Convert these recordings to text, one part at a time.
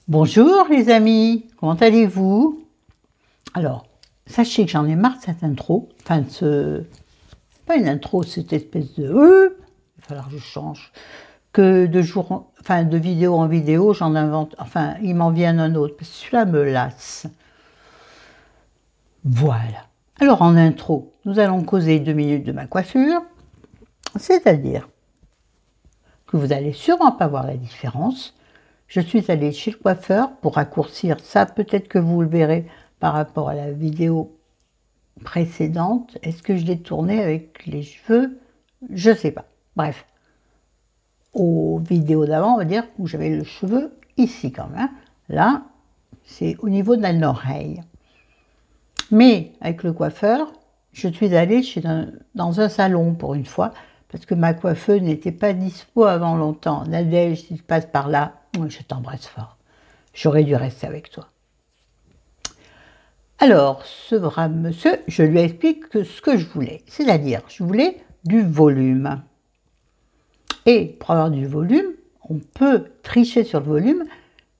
Bonjour les amis, comment allez-vous? Alors, sachez que j'en ai marre de cette intro, enfin de ce... pas une intro, cette espèce de... il va falloir que je change. Que de vidéo en vidéo, j'en invente, enfin, il m'en vient un autre, parce que celui-là me lasse. Voilà. Alors en intro, nous allons causer 2 minutes de ma coiffure, c'est-à-dire que vous n'allez sûrement pas voir la différence. Je suis allée chez le coiffeur pour raccourcir ça, peut-être que vous le verrez par rapport à la vidéo précédente. Est-ce que je l'ai tourné avec les cheveux? Je ne sais pas. Bref, aux vidéos d'avant, on va dire, où j'avais le cheveu ici quand même. Là, c'est au niveau de l'oreille. Mais avec le coiffeur, je suis allée dans un salon pour une fois, parce que ma coiffeuse n'était pas dispo avant longtemps. Nadège, si tu passes par là, je t'embrasse fort. J'aurais dû rester avec toi. Alors, ce brave monsieur, je lui explique ce que je voulais. C'est-à-dire, je voulais du volume. Et pour avoir du volume, on peut tricher sur le volume.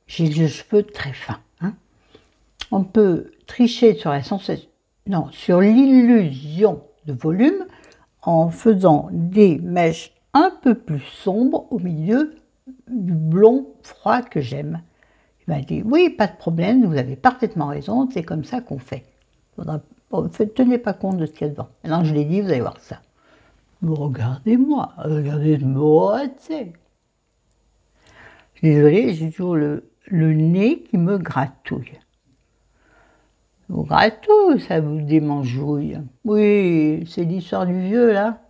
J'ai les cheveux très fins. On peut tricher sur la sensation, non, sur l'illusion de volume en faisant des mèches un peu plus sombres au milieu du blond froid que j'aime. Il m'a dit, oui, pas de problème, vous avez parfaitement raison, c'est comme ça qu'on fait. Tenez pas compte de ce qu'il y a devant. Maintenant, je l'ai dit, vous allez voir ça. Regardez-moi, regardez-moi, tu sais. Je suis désolée, j'ai toujours le nez qui me gratouille. Vous gratouille, ça vous démangeouille. Oui, c'est l'histoire du vieux, là.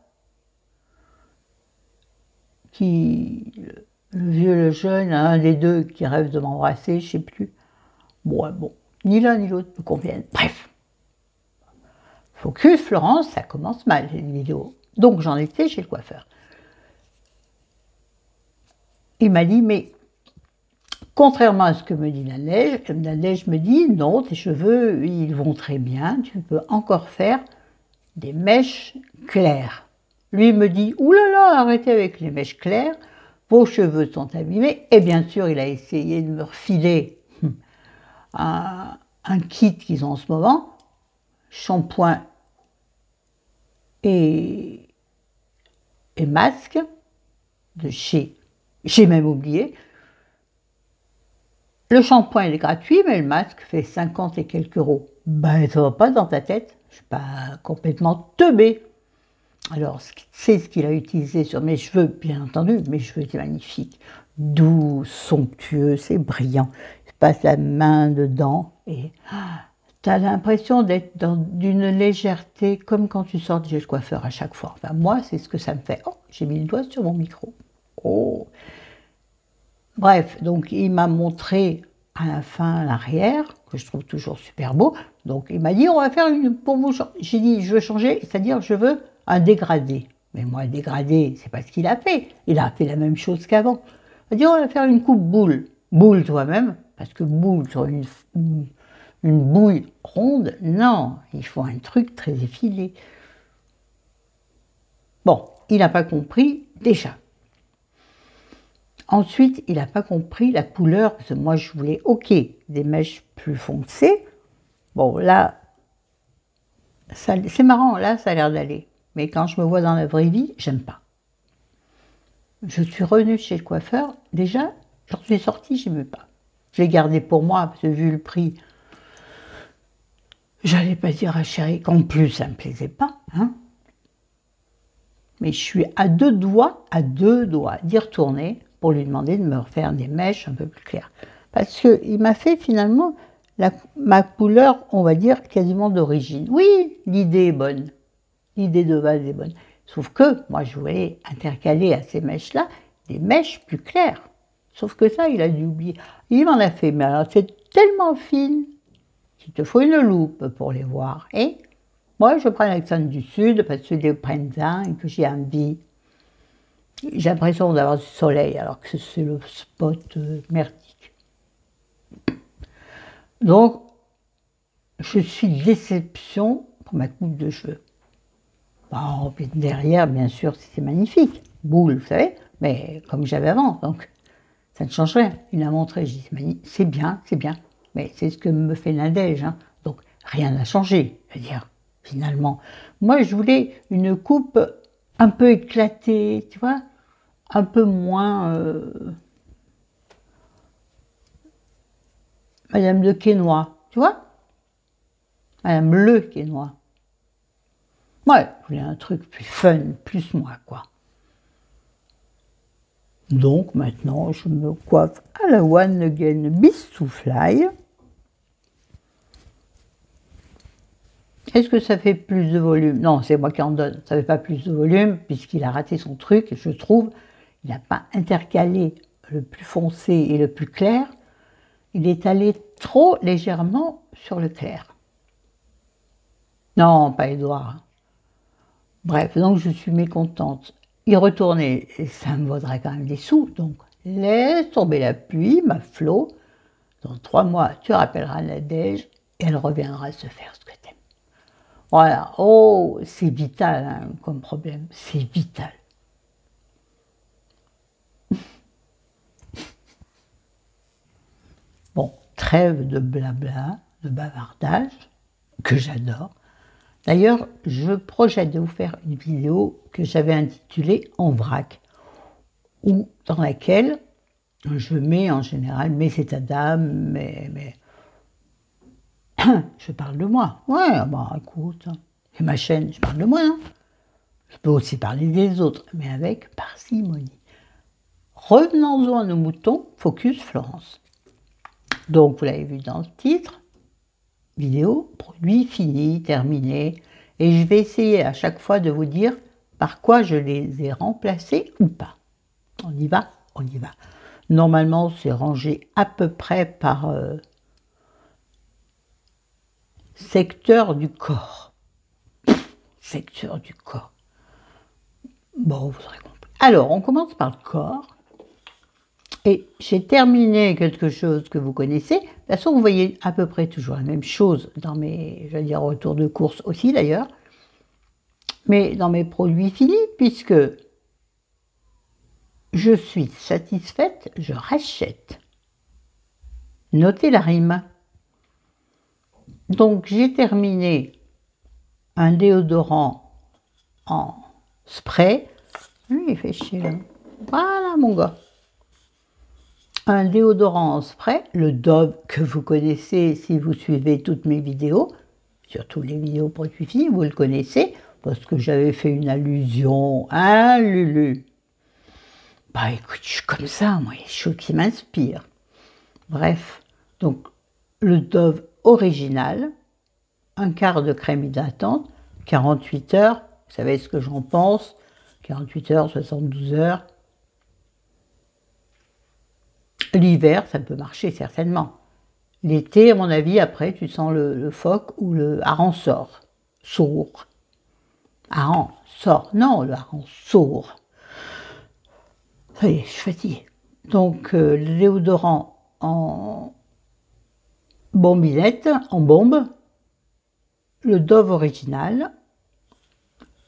Le vieux, le jeune, un des deux qui rêve de m'embrasser, je ne sais plus. Bon, ni l'un ni l'autre me conviennent. Bref. Focus, Florence, ça commence mal, cette vidéo. Donc j'en étais chez le coiffeur. Il m'a dit, mais contrairement à ce que me dit Nadège me dit, non, tes cheveux, ils vont très bien, tu peux encore faire des mèches claires. Lui me dit, oulala, arrêtez avec les mèches claires, vos cheveux sont abîmés. Et bien sûr, il a essayé de me refiler un kit qu'ils ont en ce moment, shampoing et masque de chez, j'ai même oublié. Le shampoing est gratuit, mais le masque fait 50 et quelques euros. Ben, ça va pas dans ta tête, je suis pas complètement teubée. Alors, c'est ce qu'il a utilisé sur mes cheveux, bien entendu. Mes cheveux étaient magnifiques, doux, somptueux, c'est brillant. Il passe la main dedans et tu as l'impression d'être d'une légèreté, comme quand tu sors de chez le coiffeur à chaque fois. Enfin, moi, c'est ce que ça me fait. Oh, j'ai mis le doigt sur mon micro. Oh. Bref, donc il m'a montré à la fin l'arrière, que je trouve toujours super beau. Donc il m'a dit, on va faire une pour vous. J'ai dit, je veux changer, c'est-à-dire je veux un dégradé. Mais moi, le dégradé, c'est pas ce qu'il a fait. Il a fait la même chose qu'avant. Il m'a dit, on va faire une coupe boule. Boule toi-même, parce que boule sur une bouille ronde, non, il faut un truc très effilé. Bon, il n'a pas compris déjà. Ensuite, il n'a pas compris la couleur, parce que moi je voulais, ok, des mèches plus foncées. Bon, là, c'est marrant, là ça a l'air d'aller. Mais quand je me vois dans la vraie vie, j'aime pas. Je suis revenue chez le coiffeur, déjà, j'en suis sortie, je n'aimais pas. Je l'ai gardé pour moi, parce que vu le prix, j'allais pas dire à chérie qu'en plus ça ne me plaisait pas, hein. Mais je suis à deux doigts d'y retourner pour lui demander de me refaire des mèches un peu plus claires. Parce qu'il m'a fait finalement ma couleur, on va dire, quasiment d'origine. Oui, l'idée est bonne. L'idée de base est bonne. Sauf que moi, je voulais intercaler à ces mèches-là des mèches plus claires. Sauf que ça, il a dû oublier. Il m'en a fait, mais alors c'est tellement fine qu'il te faut une loupe pour les voir. Et moi, je prends l'accent du Sud parce que c'est le printemps et que j'ai envie. J'ai l'impression d'avoir du soleil alors que c'est le spot merdique. Donc, je suis déception pour ma coupe de cheveux. Bon, derrière, bien sûr, c'était magnifique. Boule, vous savez, mais comme j'avais avant. Donc, Ça ne change rien. Il a montré, je dis, c'est bien, mais c'est ce que me fait Nadège, hein. Donc rien n'a changé, je veux dire, finalement. Moi, je voulais une coupe un peu éclatée, tu vois, un peu moins Madame Le Quesnoy, tu vois, Madame Le Quesnoy. Ouais, je voulais un truc plus fun, plus moi, quoi. Donc maintenant, je me coiffe à la One Again Beast to Fly. Est-ce que ça fait plus de volume? Non, c'est moi qui en donne. Ça ne fait pas plus de volume, puisqu'il a raté son truc, je trouve. Il n'a pas intercalé le plus foncé et le plus clair. Il est allé trop légèrement sur le clair. Non, pas Edouard. Bref, donc je suis mécontente. Y retourner, ça me vaudrait quand même des sous, donc laisse tomber la pluie, ma Flo. Dans 3 mois, tu rappelleras Nadège et elle reviendra se faire ce que t'aimes. Voilà, oh, c'est vital hein, comme problème, c'est vital. Bon, trêve de blabla, de bavardage, que j'adore. D'ailleurs, je projette de vous faire une vidéo que j'avais intitulée « En vrac », dans laquelle je mets en général mes états d'âme, mais je parle de moi. Ouais, bah écoute, c'est ma chaîne, je parle de moi. Hein. Je peux aussi parler des autres, mais avec parcimonie. Revenons-en à nos moutons, focus Florence. Donc, vous l'avez vu dans le titre, vidéo, produit fini, terminé. Et je vais essayer à chaque fois de vous dire par quoi je les ai remplacés ou pas. On y va, on y va. Normalement, c'est rangé à peu près par secteur du corps. Secteur du corps. Bon, vous aurez compris. Alors, on commence par le corps. Et j'ai terminé quelque chose que vous connaissez. De toute façon, vous voyez à peu près toujours la même chose dans mes, je vais dire, retours de course aussi d'ailleurs. Mais dans mes produits finis, puisque je suis satisfaite, je rachète. Notez la rime. Donc, j'ai terminé un déodorant en spray. Il fait chier là. Voilà mon gars. Un déodorant en spray, le Dove que vous connaissez si vous suivez toutes mes vidéos, surtout les vidéos produits finis, vous le connaissez, parce que j'avais fait une allusion, hein Lulu? Bah écoute, je suis comme ça, moi, il y a des choses qui m'inspirent. Bref, donc le Dove original, un quart de crème hydratante, 48 heures, vous savez ce que j'en pense, 48 heures, 72 heures. L'hiver, ça peut marcher certainement. L'été, à mon avis, après, tu sens le phoque ou le hareng sort. Sourd. Hareng sort. Non, le hareng sourd. Ça y est, je suis fatiguée. Donc, le déodorant en bombinette, en bombe. Le Dove original.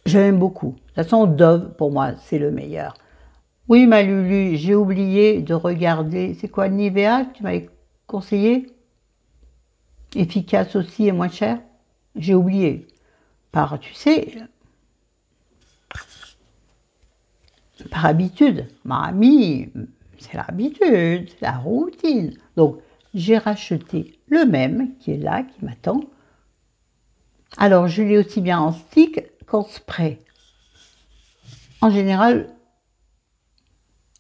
J'aime beaucoup. De toute façon, Dove, pour moi, c'est le meilleur. Oui, ma Lulu, j'ai oublié de regarder. C'est quoi, Nivea que tu m'avais conseillé? Efficace aussi et moins cher? J'ai oublié. Tu sais, par habitude. Ma amie, c'est l'habitude, c'est la routine. Donc, j'ai racheté le même qui est là, qui m'attend. Alors, je l'ai aussi bien en stick qu'en spray. En général,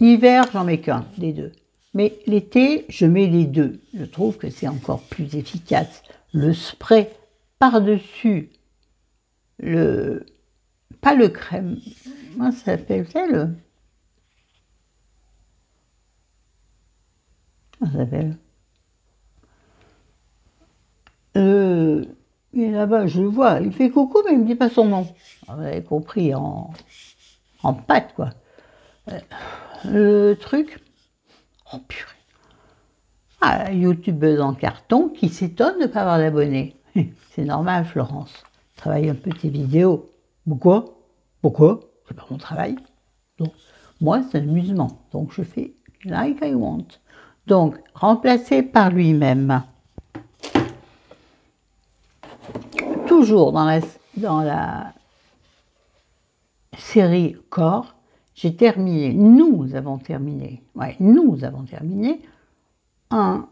l'hiver, j'en mets qu'un des deux. Mais l'été, je mets les deux. Je trouve que c'est encore plus efficace. Le spray par-dessus, pas le crème, comment ça s'appelle, comment ça s'appelle il est là-bas, je le vois, il fait coucou, mais il ne me dit pas son nom. Vous avez compris, en pâte, quoi. Le truc, oh purée. Ah, youtubeuse en carton qui s'étonne de ne pas avoir d'abonnés. C'est normal, Florence. Travaille un peu tes vidéos. Pourquoi? Pourquoi? C'est pas mon travail. Donc, moi, c'est un amusement. Donc, je fais like I want. Donc, remplacé par lui-même. Toujours dans la série corps, j'ai terminé, nous avons terminé un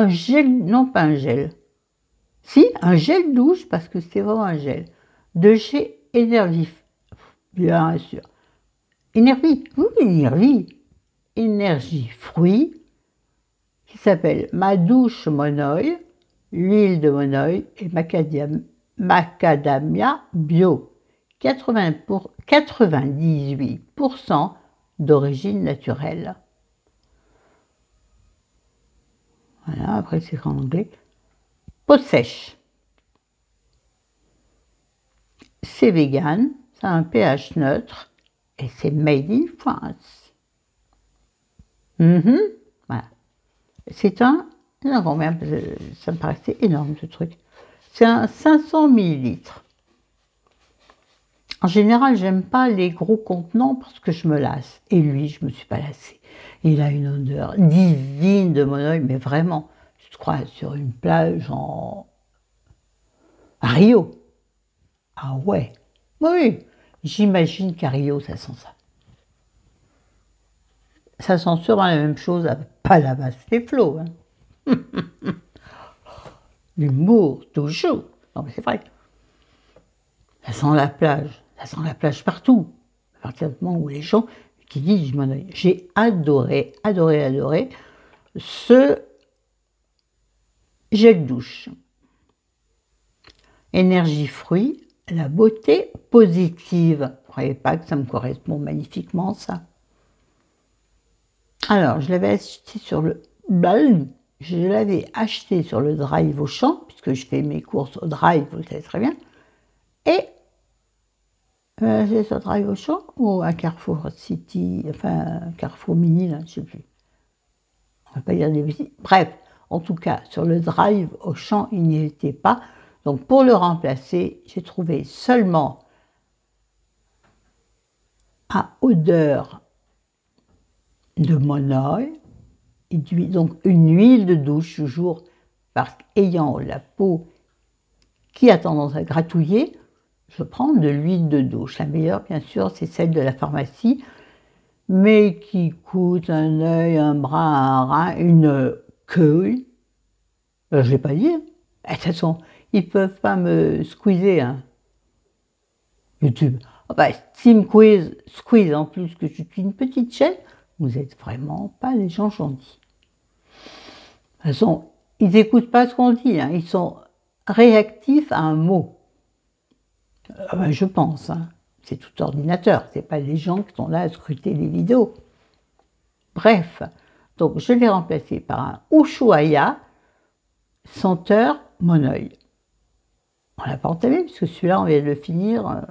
gel, non pas un gel, si, un gel douche, parce que c'était vraiment un gel, de chez Energy, bien sûr, Énergie Fruits, qui s'appelle Ma douche Monoï, l'huile de Monoï et macadamia bio, 98% d'origine naturelle. Voilà, après c'est en anglais. Peau sèche. C'est vegan, ça a un pH neutre et c'est made in France. Voilà. C'est un, combien, ça me paraissait énorme ce truc. C'est un 500 ml. En général, j'aime pas les gros contenants parce que je me lasse. Et lui, je me suis pas lassée. Il a une odeur divine de Monoï, mais vraiment, je te crois, sur une plage à Rio. Ah ouais, oui, j'imagine qu'à Rio, ça sent ça. Ça sent sûrement la même chose à Palavas les flots. Hein. L'humour, toujours. Non, mais c'est vrai. Ça sent la plage partout. À partir du moment où les gens qui disent du Monoï. J'ai adoré ce gel douche. Énergie fruits, la beauté positive. Vous ne croyez pas que ça me correspond magnifiquement, ça? Alors, je l'avais acheté sur le Drive Auchan, puisque je fais mes courses au Drive, vous le savez très bien. Et c'est sur Drive Auchan ou à Carrefour City, enfin Carrefour Mini, là, je ne sais plus. On ne va pas dire des bêtises. Bref, en tout cas, sur le Drive Auchan, il n'y était pas. Donc, pour le remplacer, j'ai trouvé seulement à odeur de Monoï, donc une huile de douche toujours, parce qu'ayant la peau qui a tendance à gratouiller, je prends de l'huile de douche. La meilleure, bien sûr, c'est celle de la pharmacie, mais qui coûte un œil, un bras, un rein, une queue. Je ne vais pas dire. De toute façon, ils ne peuvent pas me squeezer. Hein. YouTube. Oh bah, si me squeeze en plus que je suis une petite chaîne, vous n'êtes vraiment pas des gens gentils. De toute façon, ils n'écoutent pas ce qu'on dit. Hein. Ils sont réactifs à un mot. Ben, je pense. Hein. C'est tout ordinateur. Ce n'est pas les gens qui sont là à scruter les vidéos. Bref. Donc, je l'ai remplacé par un Ushuaïa senteur Monoï. On l'a pas entamé, puisque celui-là, on vient de le finir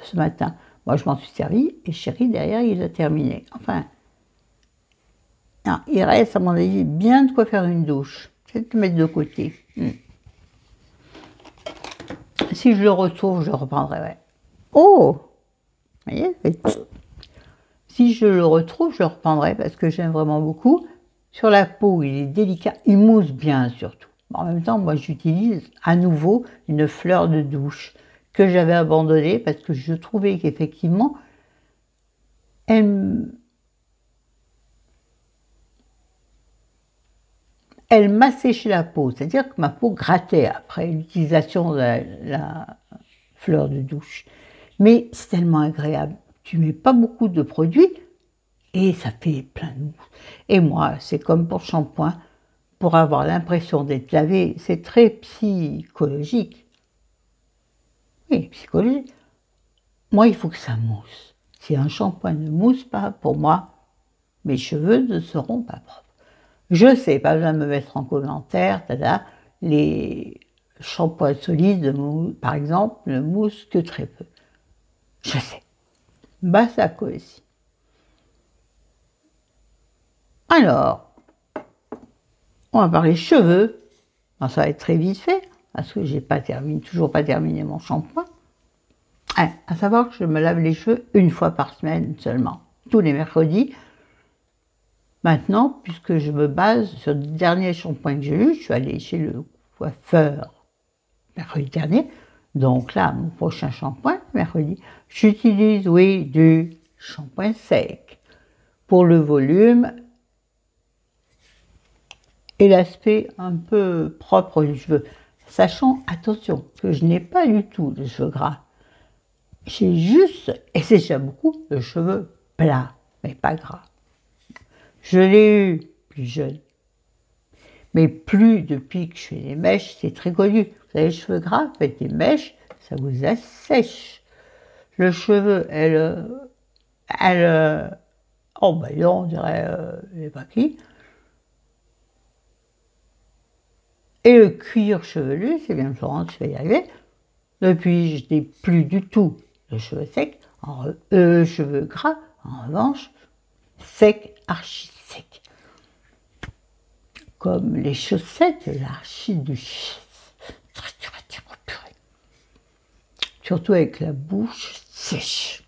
ce matin. Moi, je m'en suis servi, et Chéri, derrière, il a terminé. Enfin, non, il reste, à mon avis, bien de quoi faire une douche. Je vais le mettre de côté. Si je le retrouve, je le reprendrai, ouais. Oh! Vous voyez? Si je le retrouve, je le reprendrai, parce que j'aime vraiment beaucoup. Sur la peau, il est délicat, il mousse bien, surtout. En même temps, moi, j'utilise à nouveau une fleur de douche que j'avais abandonnée parce que je trouvais qu'effectivement, elle m'a séché la peau. C'est-à-dire que ma peau grattait après l'utilisation de la fleur de douche. Mais c'est tellement agréable. Tu mets pas beaucoup de produits et ça fait plein de mousse. Et moi, c'est comme pour le shampoing. Pour avoir l'impression d'être lavé, c'est très psychologique. Oui, psychologique. Moi, il faut que ça mousse. Si un shampoing ne mousse pas, pour moi, mes cheveux ne seront pas propres. Je sais, pas besoin de me mettre en commentaire, les shampoings solides, par exemple, ne moussent que très peu. Je sais. Bassaco aussi. Alors, on va parler cheveux. Alors, ça va être très vite fait, parce que j'ai toujours pas terminé mon shampoing. À savoir que je me lave les cheveux une fois par semaine seulement. tous les mercredis. Maintenant, puisque je me base sur le dernier shampoing que j'ai eu, je suis allée chez le coiffeur mercredi dernier. Donc là, mon prochain shampoing, mercredi, j'utilise, oui, du shampoing sec pour le volume et l'aspect un peu propre du cheveu. Sachant, attention, que je n'ai pas du tout de cheveux gras. J'ai juste, et c'est déjà beaucoup, de cheveux plats, mais pas gras. Je l'ai eu plus jeune, mais plus depuis que je fais les mèches, c'est très connu. Vous avez les cheveux gras, faites des mèches, ça vous assèche. Le cheveu, oh ben non, on dirait, je sais pas qui. Et le cuir chevelu, c'est bien Florence, je vais y arriver. Depuis, je n'ai plus du tout de cheveux secs, cheveux gras, en revanche, sec, archi sec. Comme les chaussettes, l'archi du surtout avec la bouche sèche.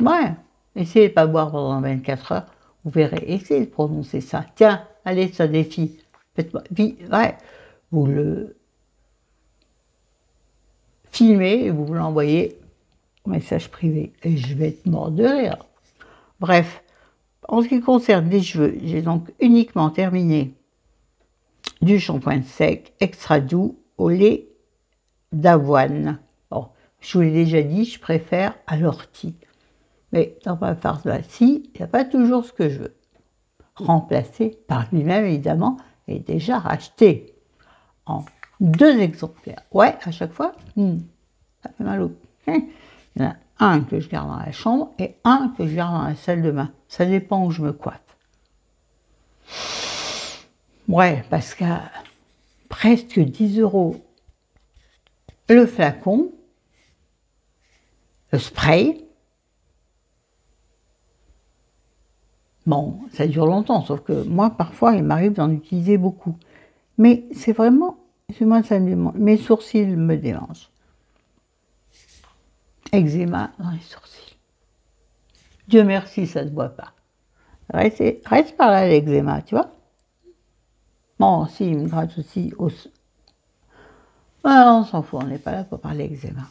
Ouais, essayez de ne pas boire pendant 24 heures, vous verrez, essayez de prononcer ça. Tiens, allez, ça défie. Faites-moi, ouais, vous le filmez et vous l'envoyez au message privé. Et je vais être mort de rire. Bref, en ce qui concerne les cheveux, j'ai donc uniquement terminé du shampoing sec extra doux au lait d'avoine. Bon, je vous l'ai déjà dit, je préfère à l'ortie. Mais dans ma pharmacie, il n'y a pas toujours ce que je veux. Remplacé par lui-même, évidemment, et déjà racheté en 2 exemplaires. Ouais, à chaque fois, ça fait mal au... Il y en a un que je garde dans la chambre et un que je garde dans la salle de bain. Ça dépend où je me coiffe. Ouais, parce qu'à presque 10 € le flacon, le spray, bon, ça dure longtemps, sauf que moi, parfois, il m'arrive d'en utiliser beaucoup. Mais c'est vraiment, moi, ça me démange. Mes sourcils me dérangent. Eczéma dans les sourcils. Dieu merci, ça ne se voit pas. Reste par là l'eczéma, tu vois. Bon, si, il me gratte aussi au... Ah, on s'en fout, on n'est pas là pour parler eczéma.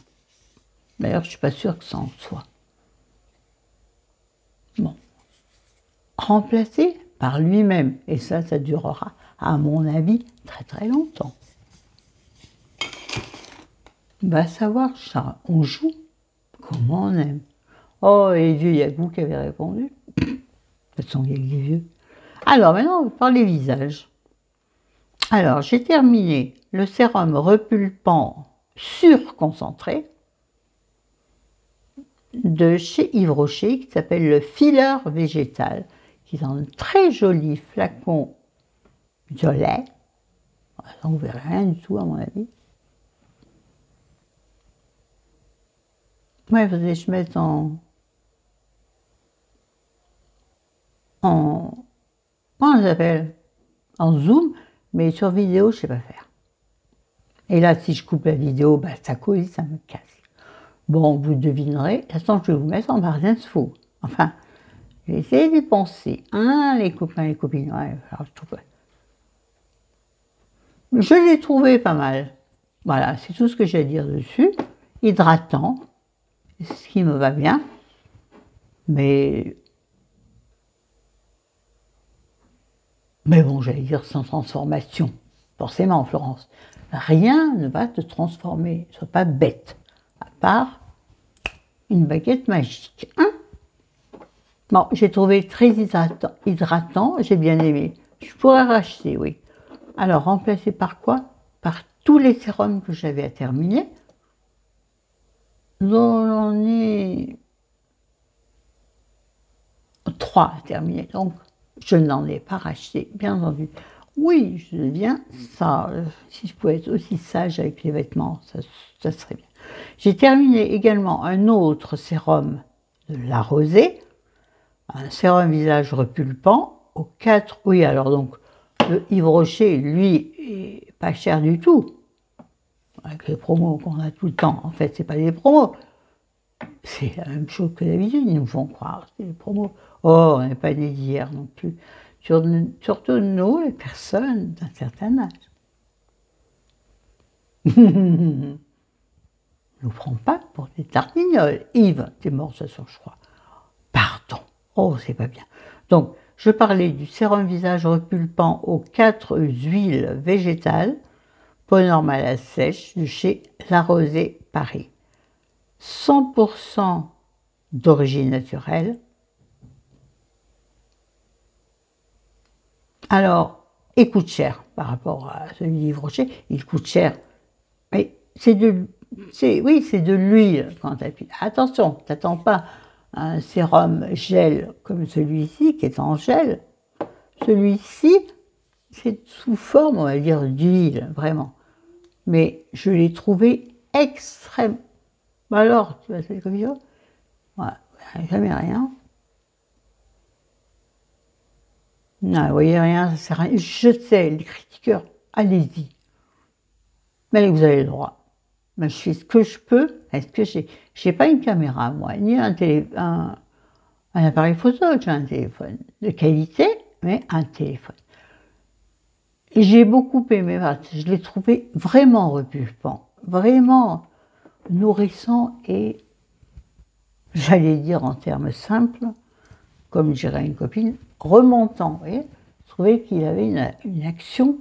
D'ailleurs, je ne suis pas sûre que ça en soit. Bon. Remplacé par lui-même. Et ça durera, à mon avis, très très longtemps. Va savoir, ça, on joue comment on aime. Oh, et les vieux, il y a que vous qui avez répondu. De toute façon, il y a que les vieux. Alors, maintenant, on va parler visage. Alors, j'ai terminé le sérum repulpant surconcentré de chez Yves Rocher, qui s'appelle le filler végétal, qui est dans un très joli flacon violet. On ne verra rien du tout, à mon avis. Ouais, il faudrait que je mette comment ça s'appelle? En zoom, mais sur vidéo, je ne sais pas faire. Et là, si je coupe la vidéo, bah, ça colle, ça me casse. Bon, vous devinerez, de toute façon, je vais vous mettre en barre d'infos. Enfin, j'ai essayé d'y penser. Hein, les copains et les copines, ouais, alors je trouve... Je l'ai trouvé pas mal. Voilà, c'est tout ce que j'ai à dire dessus. Hydratant, ce qui me va bien. Mais bon, j'allais dire sans transformation. Forcément, Florence. Rien ne va te transformer. Ne sois pas bête. À part une baguette magique. Hein? Bon, j'ai trouvé très hydratant. J'ai bien aimé. Je pourrais racheter, oui. Alors, remplacer par quoi? Par tous les sérums que j'avais à terminer. J'en ai 3 à terminer. Donc, je n'en ai pas racheté, bien entendu. Oui, je deviens sage. Si je pouvais être aussi sage avec les vêtements, ça serait bien. J'ai terminé également un autre sérum de La Rosée, un sérum visage repulpant aux 4... Oui, alors donc, le Yves Rocher, lui, est pas cher du tout. Avec les promos qu'on a tout le temps. En fait, c'est pas des promos. c'est la même chose que d'habitude, ils nous font croire, c'est des promos. Oh, on n'est pas nés d'hier non plus. Surtout nous, les personnes d'un certain âge. Ne nous prends pas pour des tartignoles. Yves, t'es mort ce soir, je crois. Pardon. Oh, c'est pas bien. Donc, je parlais du sérum visage repulpant aux 4 huiles végétales, peau normale à sèche, de chez La Rosée Paris. 100% d'origine naturelle. Alors, il coûte cher par rapport à celui d'Yves Rocher. Il coûte cher. Mais c'est de l'huile quand tu appuies. Attention, tu n'attends pas un sérum gel comme celui-ci, qui est en gel. Celui-ci, c'est sous forme, on va dire, d'huile, vraiment. Mais je l'ai trouvé extrême. Alors, tu vas faire comme ça? Voilà, jamais rien. Non, vous voyez rien, ça sert à rien. Je sais, les critiqueurs, allez-y. Mais vous avez le droit. Mais je fais ce que je peux. Est-ce que j'ai pas une caméra, moi, ni un appareil photo, j'ai un téléphone de qualité, mais un téléphone. Et j'ai beaucoup aimé, je l'ai trouvé vraiment repulpant, vraiment nourrissant et, j'allais dire en termes simples, comme dirait une copine, remontant. Vous voyez, je trouvais qu'il avait une action,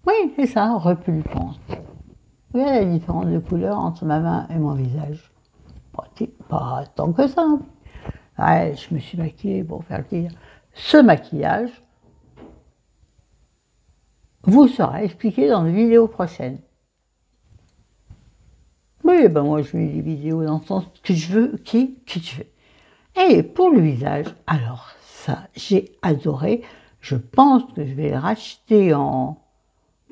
oui, c'est ça, repulpante. Vous voyez la différence de couleur entre ma main et mon visage? Pas tant que ça. Ouais, je me suis maquillée pour faire dire. Ce maquillage vous sera expliqué dans une vidéo prochaine. Oui, ben moi je mets des vidéos dans le sens que je veux, qui je veux. Et pour le visage, alors ça, j'ai adoré. Je pense que je vais le racheter en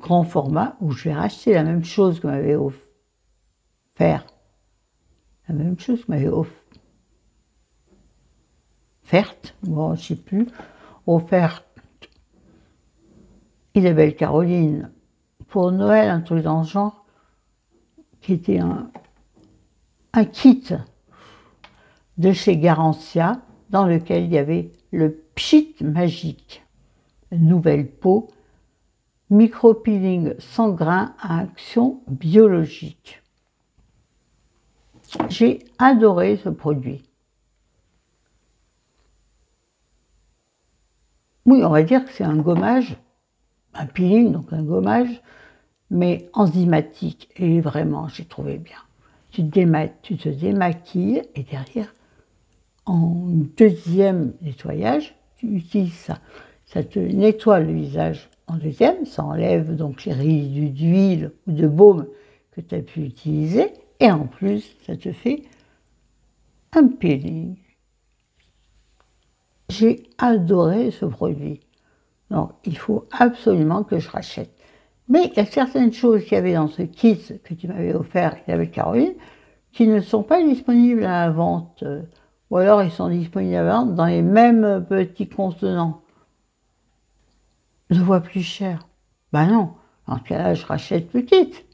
grand format ou je vais racheter la même chose que m'avait offert. La même chose que m'avait offerte, bon, je ne sais plus, offerte Isabelle Caroline pour Noël, un truc dans ce genre, qui était un kit de chez Garantia, dans lequel il y avait le Pchit magique, nouvelle peau, micro-peeling sans grains à action biologique. J'ai adoré ce produit. Oui, on va dire que c'est un gommage, un peeling, donc un gommage, mais enzymatique. Et vraiment, j'ai trouvé bien. Tu te démaquilles et derrière, en deuxième nettoyage, tu utilises ça. Ça te nettoie le visage en deuxième, ça enlève donc les résidus d'huile ou de baume que tu as pu utiliser. Et en plus, ça te fait un peeling. J'ai adoré ce produit. Donc, il faut absolument que je rachète. Mais il y a certaines choses qu'il y avait dans ce kit que tu m'avais offert avec Caroline qui ne sont pas disponibles à la vente. Ou alors, ils sont disponibles à la vente dans les mêmes petits contenants. Je vois plus cher. Ben non. Dans ce cas-là, je rachète petite.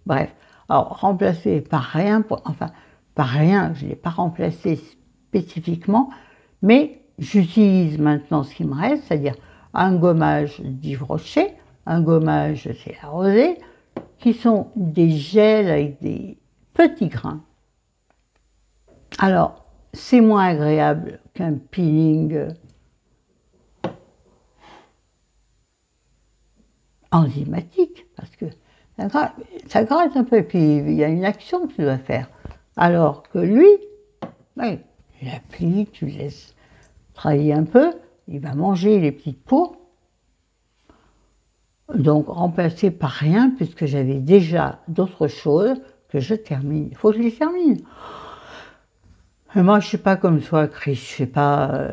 Bref. Alors, remplacer par rien, par rien, je ne l'ai pas remplacé spécifiquement, mais j'utilise maintenant ce qui me reste, c'est-à-dire un gommage d'Yves Rocher, un gommage chez La Rosée, qui sont des gels avec des petits grains. Alors, c'est moins agréable qu'un peeling enzymatique, parce que ça gratte un peu, puis il y a une action que tu dois faire. Alors que lui, oui, il applique, tu le laisses travailler un peu, il va manger les petites peaux. Donc remplacé par rien, puisque j'avais déjà d'autres choses que je termine. Il faut que je les termine. Et moi, je ne suis pas comme toi, Chris, je ne fais pas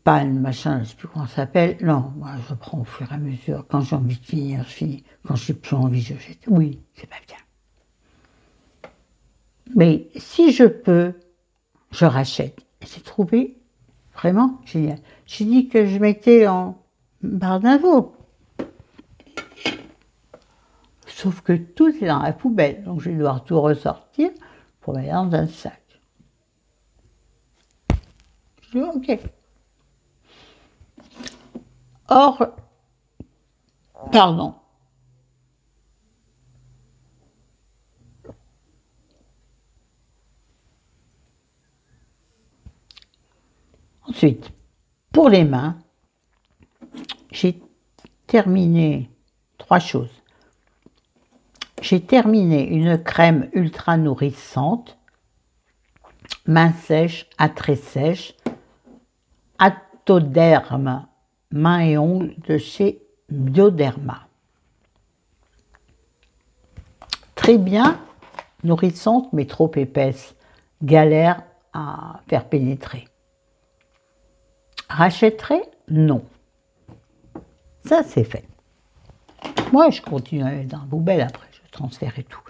panne, machin, je ne sais plus comment ça s'appelle. Non, moi, je prends au fur et à mesure. Quand j'ai envie de finir, je finis. Quand je n'ai plus envie, je jette. Oui, c'est pas bien. Mais si je peux, je rachète. J'ai trouvé vraiment génial. J'ai dit que je mettais en barre d'infos. Sauf que tout est dans la poubelle, donc je vais devoir tout ressortir pour mettre dans un sac. Je dis ok. Or, pardon. Ensuite, pour les mains, j'ai terminé 3 choses. J'ai terminé une crème ultra nourrissante, main sèche à très sèche, Atoderm, main et ongles de chez Bioderma. Très bien, nourrissante mais trop épaisse, galère à faire pénétrer. Rachèterai? Non. Ça, c'est fait. Moi, je continue à mettre dans la poubelle après, je transfère et tout.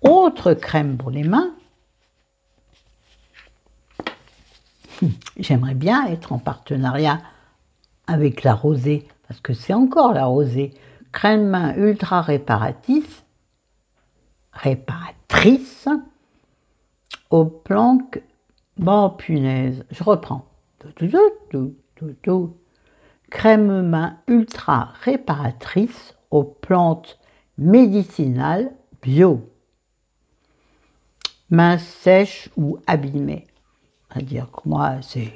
Autre crème pour les mains. J'aimerais bien être en partenariat avec la Rosée, parce que c'est encore la Rosée. Crème main ultra réparatrice, au planque. Bon, punaise, je reprends. Crème main ultra réparatrice aux plantes médicinales bio. Mains sèches ou abîmées. C'est-à-dire que moi, elles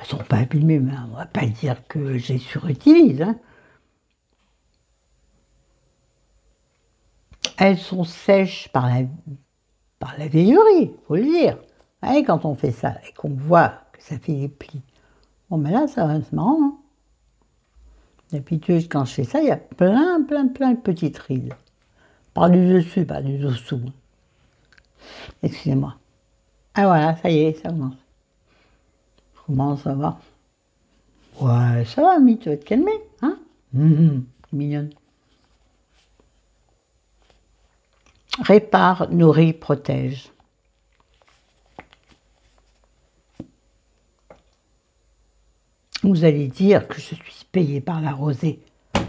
ne sont pas abîmées, mais on ne va pas dire que je les surutilise. Hein. Elles sont sèches par la vieillerie, il faut le dire. Et quand on fait ça et qu'on voit que ça fait des plis, bon, mais là, c'est marrant. Hein. D'habitude, quand je fais ça, il y a plein de petites rides. Par du dessus, pas du dessous. Excusez-moi. Ah voilà, ça y est, ça commence. Je commence à voir. Ouais, ça va, Mie, tu vas te calmer, hein? Mignonne. Répare, nourrit, protège. Vous allez dire que je suis payée par la Rosée.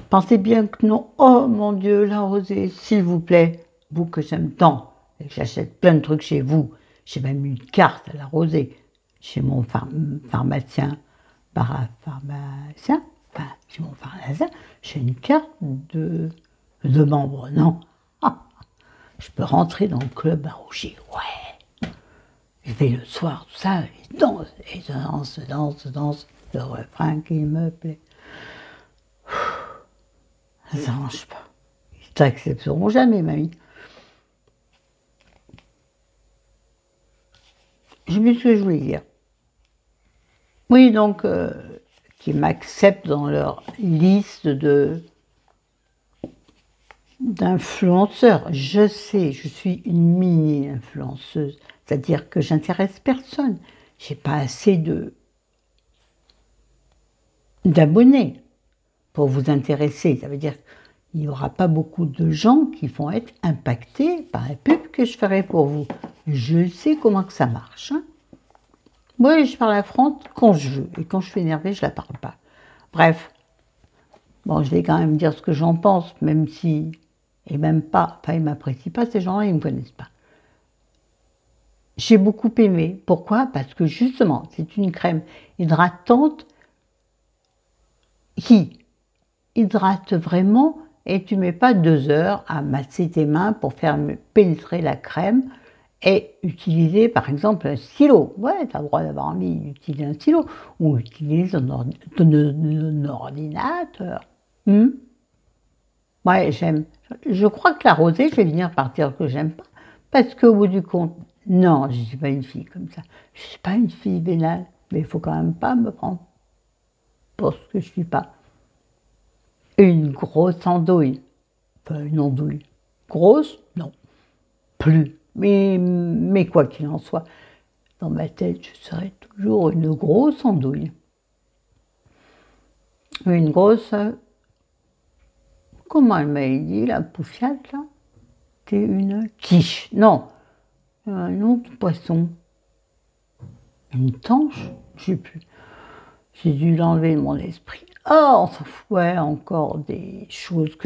Pensez bien que non. Oh mon Dieu, la Rosée, s'il vous plaît, vous que j'aime tant, et que j'achète plein de trucs chez vous. J'ai même une carte à la Rosée chez mon pharmacien, chez mon pharmacien, j'ai une carte de membre, non. Je peux rentrer dans le club à Rougy, ouais. Je vais le soir, tout ça, et danse, le refrain qui me plaît. Ça ne marche pas. Ils ne t'accepteront jamais, mamie. Je sais plus ce que je voulais dire. Oui, donc, qui m'acceptent dans leur liste d'influenceurs. Je sais, je suis une mini-influenceuse. C'est-à-dire que j'intéresse personne. Je n'ai pas assez d'abonnés pour vous intéresser. Ça veut dire qu'il n'y aura pas beaucoup de gens qui vont être impactés par la pub que je ferai pour vous. Je sais comment que ça marche. Hein. Moi, je parle à France quand je veux. Et quand je suis énervée, je ne la parle pas. Bref. Bon, je vais quand même dire ce que j'en pense, même si... Et même pas... Enfin, ils ne m'apprécient pas, ces gens-là, ils ne me connaissent pas. J'ai beaucoup aimé. Pourquoi? Parce que justement, c'est une crème hydratante qui hydrate vraiment et tu ne mets pas 2 heures à masser tes mains pour faire pénétrer la crème et utiliser par exemple un stylo. Ouais, tu as le droit d'avoir envie d'utiliser un stylo ou utiliser ton ordinateur. Ouais, j'aime. Je crois que la Rosée, je vais venir par dire que j'aime pas parce qu'au bout du compte, non, je ne suis pas une fille comme ça. Je ne suis pas une fille vénale, mais il ne faut quand même pas me prendre pour ce que je ne suis pas. Une grosse andouille. Enfin, une andouille. Grosse? Non. Plus. Mais quoi qu'il en soit, dans ma tête, je serai toujours une grosse andouille. Une grosse... Comment elle m'a dit, la pouffiate, là? C'était une quiche. Non. Un autre poisson. Une tanche? Je ne sais plus. J'ai dû l'enlever de mon esprit. Oh, on s'en fout. Ouais, encore des choses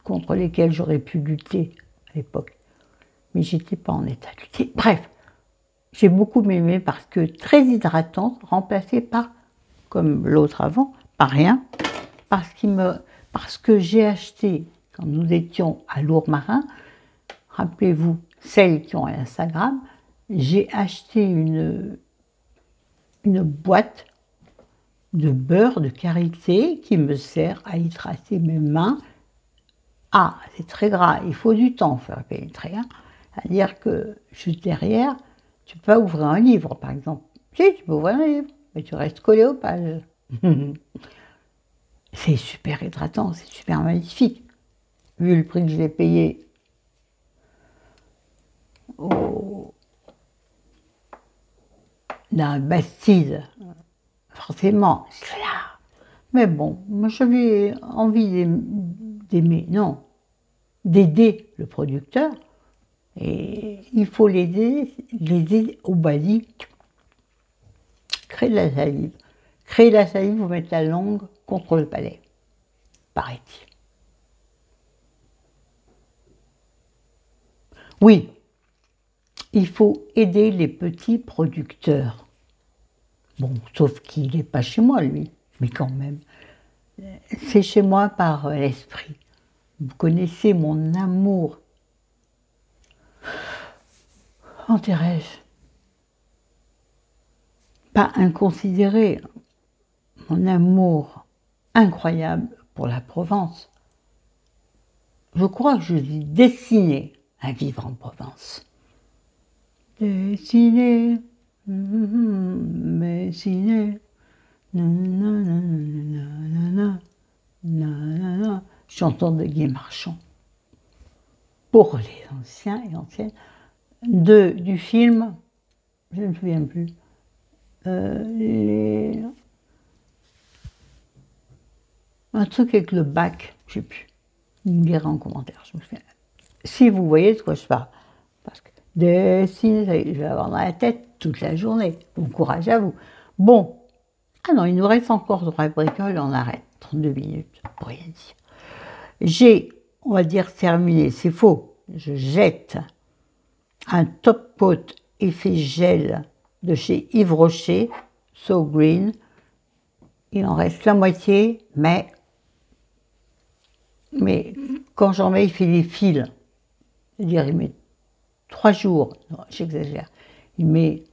contre lesquelles j'aurais pu lutter à l'époque. mais j'étais pas en état de lutter. Bref, j'ai beaucoup aimé parce que très hydratante, remplacée par, comme l'autre avant, par rien, parce que j'ai acheté, quand nous étions à Lourmarin, rappelez-vous, celles qui ont un Instagram, j'ai acheté une boîte de beurre de karité qui me sert à hydrater mes mains. Ah, c'est très gras, il faut du temps pour faire pénétrer. Hein. C'est-à-dire que juste derrière, tu peux pas ouvrir un livre, par exemple. Si, tu peux ouvrir un livre, mais tu restes collé aux pages. C'est super hydratant, c'est super magnifique. Vu le prix que je l'ai payé d'un Bastide, forcément, c'est là. Mais bon, moi j'avais envie d'aimer, non, d'aider le producteur. Et il faut l'aider au Bali. Créer de la salive. Créer de la salive, vous mettez la langue contre le palais, paraît-il. Oui, il faut aider les petits producteurs. Bon, sauf qu'il n'est pas chez moi, lui, mais quand même. C'est chez moi par l'esprit. Vous connaissez mon amour. En dirais-je, pas inconsidéré, mon amour incroyable pour la Provence. Je crois que je suis destinée à vivre en Provence. Destinée, destinée, chanson de Guy Marchand. Pour les anciens et anciennes, du film, je ne me souviens plus, un truc avec le bac, je ne sais plus, vous me direz en commentaire, je me souviens. Si vous voyez de quoi je parle, parce que dessiner, je vais avoir dans la tête toute la journée, bon courage à vous. Bon, ah non, il nous reste encore 3 bricoles, on arrête, 32 minutes, pour rien dire. J'ai, on va dire, terminé, c'est faux, je jette un top coat effet gel de chez Yves Rocher, So Green. Il en reste la moitié, mais quand j'en mets, il fait des fils. C'est-à-dire, il met 3 jours, non, j'exagère, il met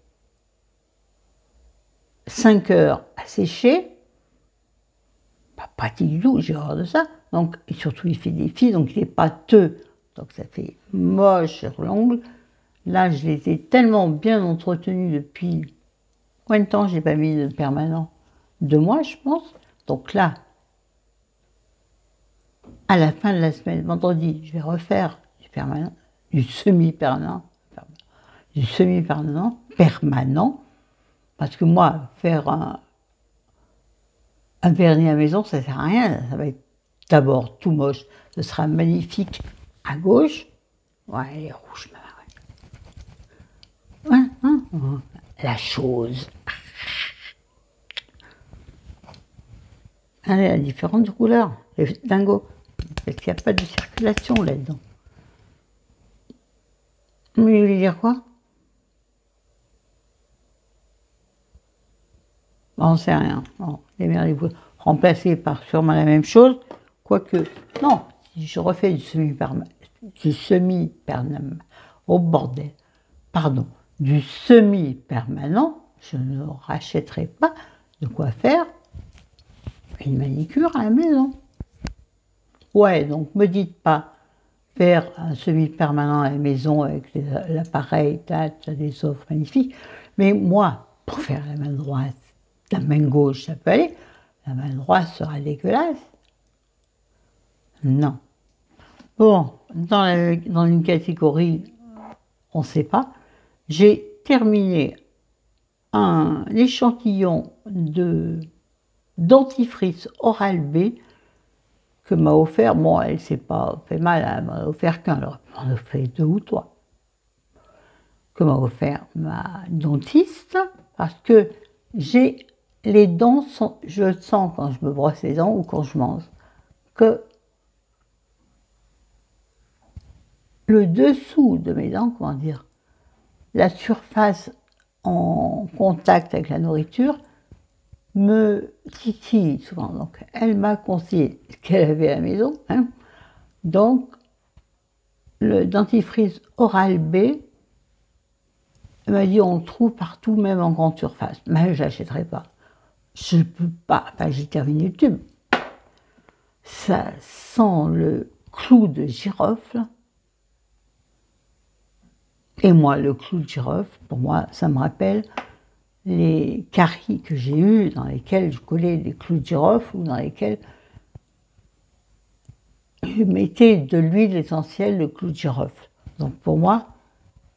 5 heures à sécher, pas pratique du tout, j'ai horreur de ça. Donc, et surtout, il fait des fils, donc il n'est pas pâteux, donc ça fait moche sur l'ongle. Là, je les ai tellement bien entretenus depuis combien de temps j'ai pas mis de permanent? 2 mois, je pense. Donc là, à la fin de la semaine, vendredi, je vais refaire du permanent, du semi-permanent, permanent, parce que moi, faire un vernis à maison, ça ne sert à rien. Ça va être d'abord tout moche, ce sera magnifique à gauche. Ouais, elle est rouge, ouais, la chose. Elle a différentes couleurs, c'est dingo, parce qu'il n'y a pas de circulation là-dedans. Mais il voulait dire quoi? On sait rien. Bon, démerdez-vous. Remplacé par sûrement la même chose, quoique, non, si je refais du semi-permanent, oh bordel, pardon, du semi-permanent, je ne rachèterai pas de quoi faire une manicure à la maison. Ouais, donc me dites pas faire un semi-permanent à la maison avec l'appareil, t'as des offres magnifiques, mais moi, pour faire la main droite, la main gauche, ça peut aller, la main droite sera dégueulasse. Non. Bon, dans une catégorie, on ne sait pas, j'ai terminé un échantillon de dentifrice Oral-B que m'a offert, bon, elle s'est pas fait mal, elle m'a offert qu'un, alors elle m'en a fait 2 ou 3, que m'a offert ma dentiste, parce que j'ai les dents, je le sens quand je me brosse les dents ou quand je mange, que le dessous de mes dents, comment dire, la surface en contact avec la nourriture me titille souvent. Donc, elle m'a conseillé ce qu'elle avait à la maison. Hein. Donc, le dentifrice Oral-B, elle m'a dit on le trouve partout, même en grande surface. Mais je ne l'achèterai pas. Je ne peux pas. Enfin, j'ai terminé le tube. Ça sent le clou de girofle. Et moi, le clou de girofle, pour moi, ça me rappelle les caries que j'ai eues, dans lesquelles je collais des clous de girofle ou dans lesquelles je mettais de l'huile essentielle de clous de girofle. Donc pour moi,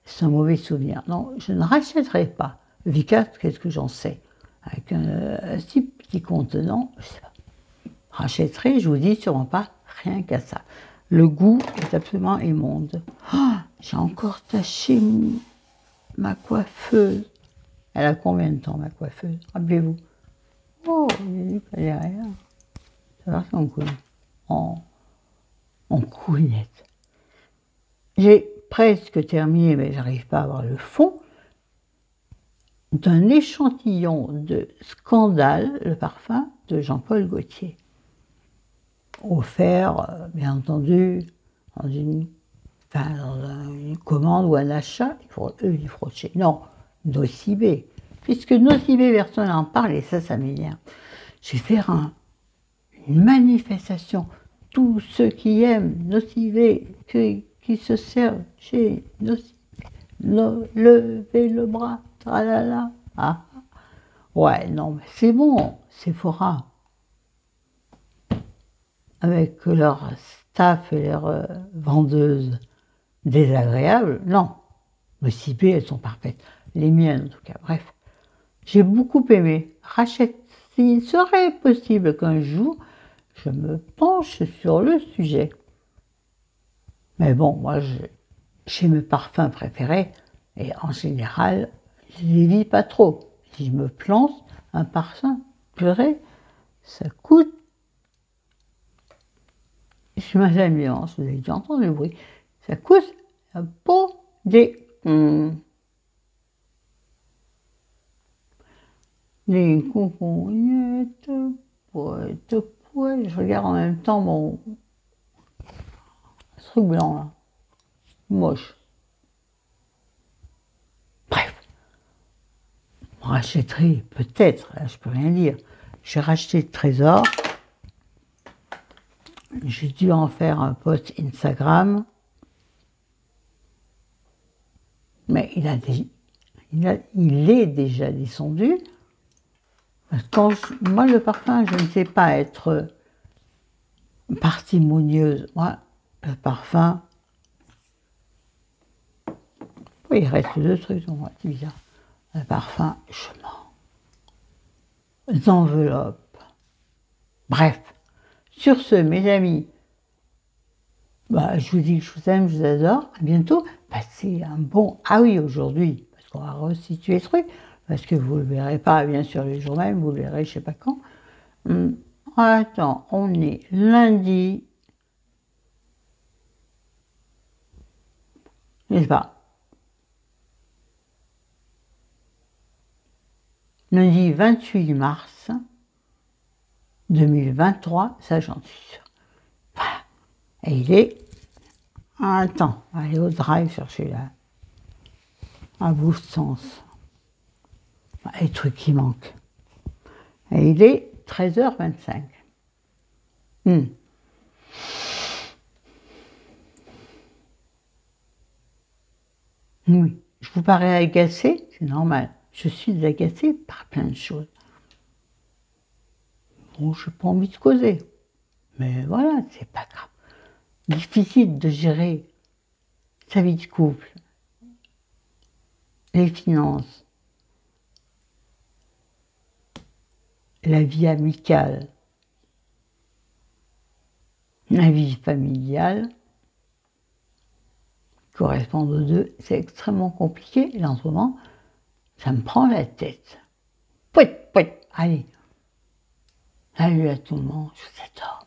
c'est un mauvais souvenir. Non, je ne rachèterai pas. Vicat, qu'est-ce que j'en sais? Avec un si petit contenant, je sais pas. Rachèterai, je vous dis sûrement pas, rien qu'à ça. Le goût est absolument immonde. Oh, j'ai encore taché ma coiffeuse. Elle a combien de temps, ma coiffeuse? Rappelez-vous. Oh, il dit qu'elle est rien. Ça va son coup. En couillette. J'ai presque terminé, mais j'arrive pas à avoir le fond, d'un échantillon de Scandale, le parfum de Jean-Paul Gaultier. Offert, bien entendu, dans une commande ou un achat, il faut chez. Non, Nocibé. Puisque Nocibé, personne n'en parle, et ça m'énerve. Je vais faire une manifestation. Tous ceux qui aiment Nocibé, qui se servent chez Nocibé, levez le bras, tralala. Ah. Ouais, non, mais c'est bon, Sephora. Avec leur staff et leurs vendeuses désagréables, non. Nocibé, elles sont parfaites. Les miennes, en tout cas. Bref, j'ai beaucoup aimé. Rachète, s'il serait possible qu'un jour, je me penche sur le sujet. Mais bon, moi, j'ai mes parfums préférés, et en général, je ne les vis pas trop. Si je me plante un parfum purée, ça coûte. Je suis mal ambiance, vous avez dû entendre le bruit. Ça coûte un pot des. Les concognettes, je regarde en même temps mon truc blanc là. Moche. Bref. Rachèterai peut-être, là je peux rien dire. J'ai racheté le Trésor. J'ai dû en faire un post Instagram. Mais il est déjà descendu. Parce que moi, le parfum, je ne sais pas être parcimonieuse. Moi, le parfum, oui, il reste deux trucs, c'est bizarre. Le parfum, je m'en enveloppe. Bref, sur ce, mes amis, je vous dis que je vous aime, je vous adore. À bientôt. Passez un bon. Ah oui, aujourd'hui, parce qu'on va resituer ce truc. Parce que vous ne le verrez pas, bien sûr, le jour même, vous le verrez, je ne sais pas quand. Attends, on est lundi. N'est-ce pas? Lundi 28 mars 2023, ça j'en suis sûre. Voilà. Et il est. Attends, allez au drive chercher là. À bout de sens. Les trucs qui manquent. Et il est 13h25. Oui, je vous parais agacée, c'est normal. Je suis agacée par plein de choses. Bon, je n'ai pas envie de causer. Mais voilà, c'est pas grave. Difficile de gérer sa vie de couple, les finances, la vie amicale, la vie familiale, correspondent aux deux, c'est extrêmement compliqué. Et en ce moment, ça me prend la tête. Pouet, pouet, allez. Salut à tout le monde, je vous adore.